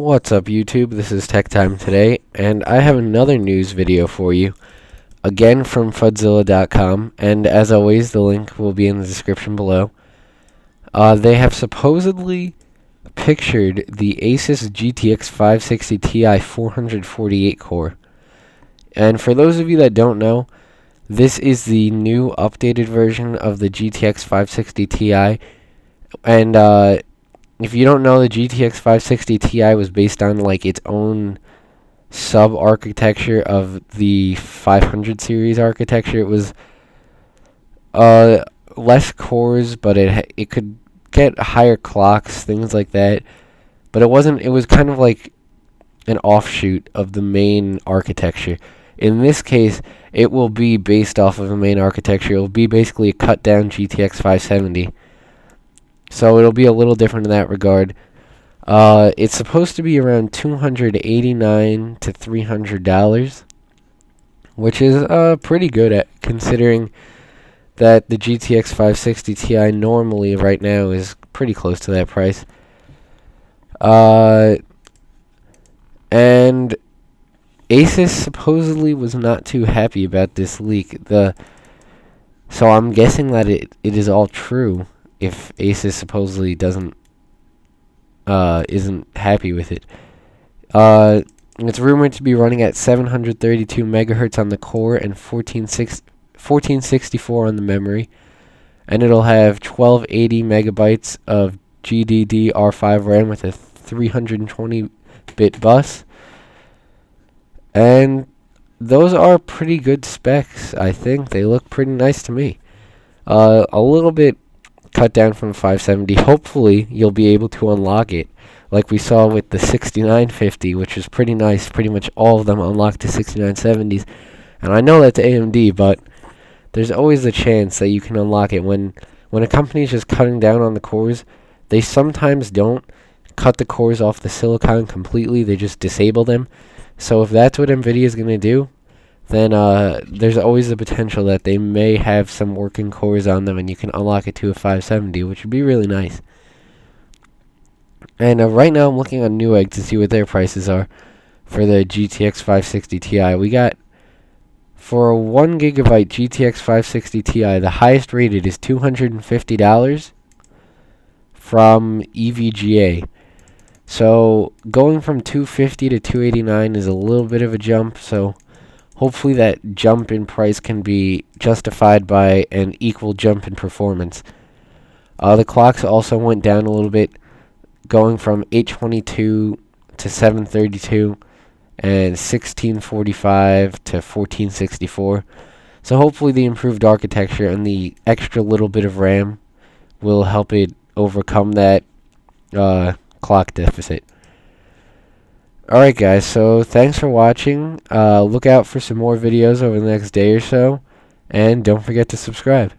What's up YouTube, this is Tech Time Today, and I have another news video for you, again from Fudzilla.com, and as always the link will be in the description below. They have supposedly pictured the Asus GTX 560 Ti 448 core, and for those of you that don't know, this is the new updated version of the GTX 560 Ti, and if you don't know, the GTX 560 Ti was based on like its own sub-architecture of the 500 series architecture. It was less cores, but it could get higher clocks, things like that. But it wasn't. It was kind of like an offshoot of the main architecture. In this case, it will be based off of the main architecture. It will be basically a cut-down GTX 570. So it'll be a little different in that regard. It's supposed to be around $289 to $300, which is pretty good at considering that the GTX 560 Ti normally right now is pretty close to that price. And Asus supposedly was not too happy about this leak. So I'm guessing that it is all true. If Asus supposedly isn't happy with it. It's rumored to be running at 732 megahertz on the core and 1464 on the memory, and it'll have 1280 megabytes of GDDR5 RAM with a 320-bit bus, and those are pretty good specs. I think they look pretty nice to me. A little bit cut down from 570. Hopefully you'll be able to unlock it like we saw with the 6950, which is pretty nice. Pretty much all of them unlocked to 6970s, and I know that's AMD, but there's always a chance that you can unlock it. When a company is just cutting down on the cores, they sometimes don't cut the cores off the silicon completely, they just disable them. So if that's what Nvidia is going to do, then there's always the potential that they may have some working cores on them and you can unlock it to a 570, which would be really nice. And right now I'm looking on Newegg to see what their prices are for the GTX 560 Ti. We got, for a 1 gigabyte GTX 560 Ti, the highest rated is $250 from EVGA. So going from $250 to $289 is a little bit of a jump, so hopefully that jump in price can be justified by an equal jump in performance. The clocks also went down a little bit, going from 822 to 732 and 1645 to 1464. So hopefully the improved architecture and the extra little bit of RAM will help it overcome that clock deficit. Alright guys, so thanks for watching. Look out for some more videos over the next day or so, and don't forget to subscribe.